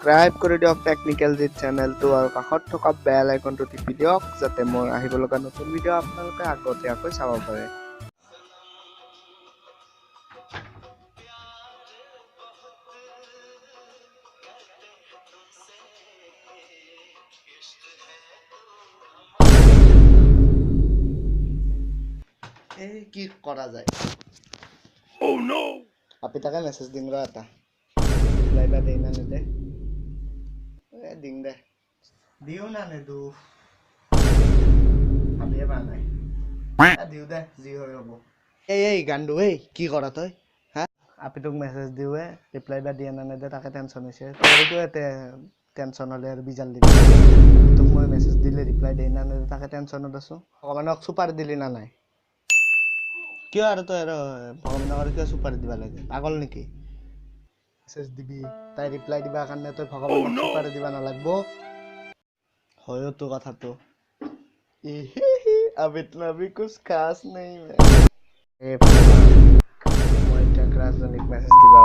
Subscribe কৰি দিয়ক technical জিত চেনেলটো আৰু কাষত থকা বেল আইকনটো টিপি দিয়ক যাতে মোৰ আহিব লগা নতুন ভিডিঅ' আপোনালোকে আগতীয়াকৈ চাব পাৰে। এই কি কৰা যায়? Oh no! আপি তাকে মেছেজ দিম ৰ এটা ৰিপ্লাই বা দেই না নেদে দিম দে দিও না নেদো ভাবিয়ে পা নাই দিও দে যি হয় হ'ব। এই গাণ্ডু কি কৰা তই হা? আপি তোক মেছেজ দিওঁৱে ৰিপ্লাই বা দিয়ে না নেদে তাকে টেনশ্যন হৈছে তইতো টেনশ্যন হ'লে আৰু বিজাল দিবি। তোক মই মেছেজ দিলে ৰিপ্লাই দিয়ে না নেদে তাকে টেনশ্যনত আছোঁ। ভগৱানক চুপাৰ দিলি না নাই? কিয় আৰু তই আৰু ভগৱানক কিয় চুপাৰ দিবা লাগে? পাগল নেকি? মেছেজ দিবি তাই ৰিপ্লাই দিবা কাৰণে তই ভগৱানক চুপাৰ দিবা নালাগব। হয়তো কথাটো अभी तो अभी कुछ खास नहीं है। মই এতিয়া ক্ৰাছজনীক মেছেজ দিবা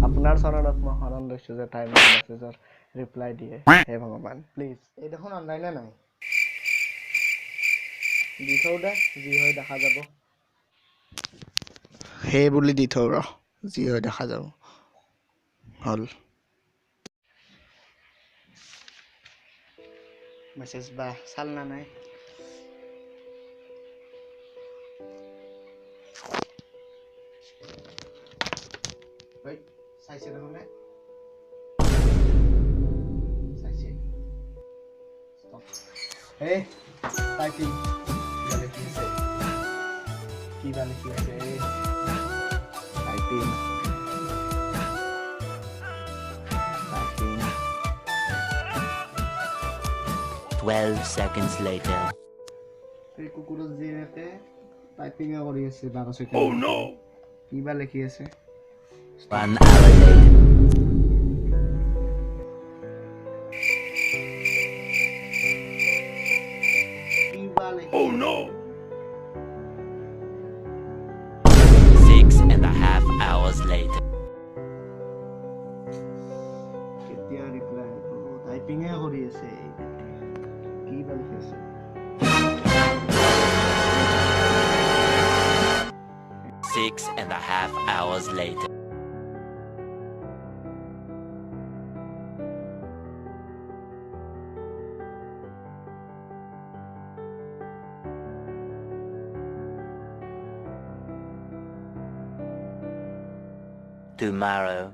আপোনাৰ চৰণত মই শৰণ লৈছোঁ যে তাই মোৰ মেছেজৰ ৰিপ্লাই দিয়ে। হে ভগৱান প্লিজ এই দেখোন অনলাইনে নাই দি থওঁ দে যি হয় দেখা যাব। সেই বুলি দি থওঁ ৰ যি হয় দেখা যাব। হ'ল মেছেজ বা চাল না নাই? চাইছে দেখোন চাইছে এই টাইপিং কিবা লিখি আছে টাইপিং 12 seconds later. এই কুকুৰৰ জীয়েকে টাইপিং কৰি আছে 12 ছেকেণ্ড। কিবা লিখি আছে 1 hour later. কিবা লিখি আছে 6.5 hours later. কেতিয়া ৰিপ্লাই টাইপিঙে কৰি আছে কিবা লিখি আছে 6.5 hours later. Tomorrow.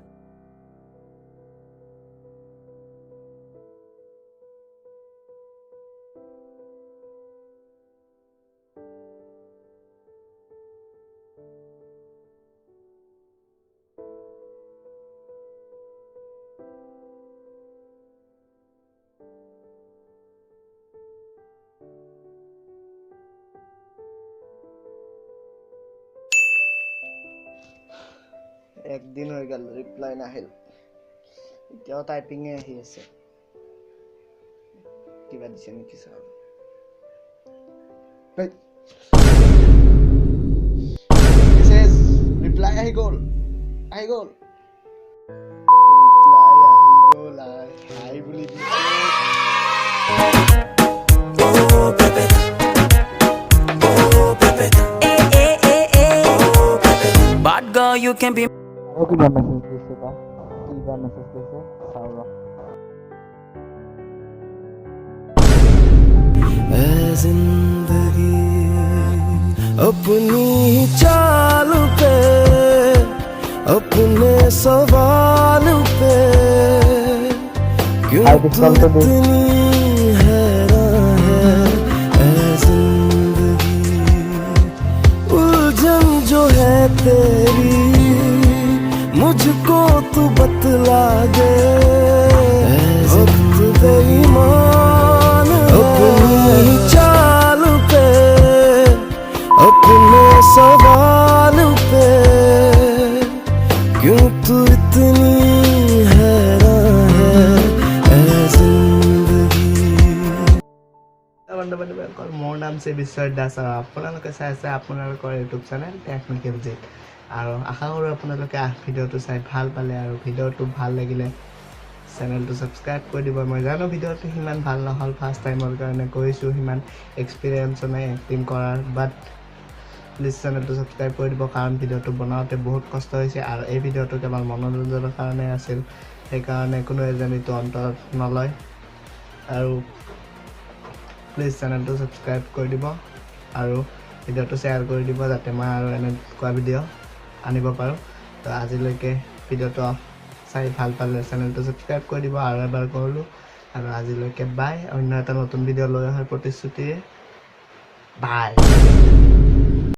একদিন হৈ গ'ল ৰিপ্লাই নাহিল এতিয়াও টাইপিঙে আহি আছে কিবা দিছে নেকি চাওঁ মেছেজ ৰিপ্লাই আহি গ'ল ৰিপ্লাই আহি গ'ল হাই বুলি দিছে Bad girl, you can be. কিবা মেছেজ দিছে বা কিবা মেছেজ দিছে চাওঁ ৰ जिंदगी अपनी चाल पे अपने सवाल पे क्यों तू इतनी हैरान है ऐ जिंदगी उलझन जो है तेरी मुझको तू बतला दे वक्त बेईमान अपनी चाल पे अपने सवाल पे क्यों तू इतनी हैरान है ऐ जिंदगी। মোৰ নাম শ্ৰী বিশ্বজিৎ দাস আপোনালোকে চাই আছে আপোনালোকৰ ইউটিউব চেনেল টেকনিকেল জিত আৰু আশা কৰোঁ আপোনালোকে ভিডিঅ'টো চাই ভাল পালে আৰু ভিডিঅ'টো ভাল লাগিলে চেনেলটো ছাবস্ক্ৰাইব কৰি দিব মই জানো ভিডিঅ'টো সিমান ভাল নহ'ল ফাৰ্ষ্ট টাইমৰ কাৰণে কৈছোঁ সিমান এক্সপিৰিয়েঞ্চো নাই এক্টিং কৰাৰ বাট প্লিজ চেনেলটো ছাবস্ক্ৰাইব কৰি দিব কাৰণ ভিডিঅ'টো বনাওঁতে বহুত কষ্ট হৈছে আৰু এই ভিডিঅ'টো কেৱল মনোৰঞ্জনৰ কাৰণে আছিল সেইকাৰণে কোনো এজনীটো অন্তৰত নলয় আৰু প্লিজ চেনেলটো ছাবস্ক্ৰাইব কৰি দিব আৰু ভিডিঅ'টো শ্বেয়াৰ কৰি দিব যাতে মই আৰু এনেকুৱা ভিডিঅ' আনিব পাৰোঁ তো আজিলৈকে ভিডিঅ'টো চাই ভাল পালে চেনেলটো ছাবস্ক্ৰাইব কৰি দিব আৰু এবাৰ কৰিলোঁ আৰু আজিলৈকে বাই অন্য এটা নতুন ভিডিঅ' লৈ অহাৰ প্ৰতিশ্ৰুতিৰে বাই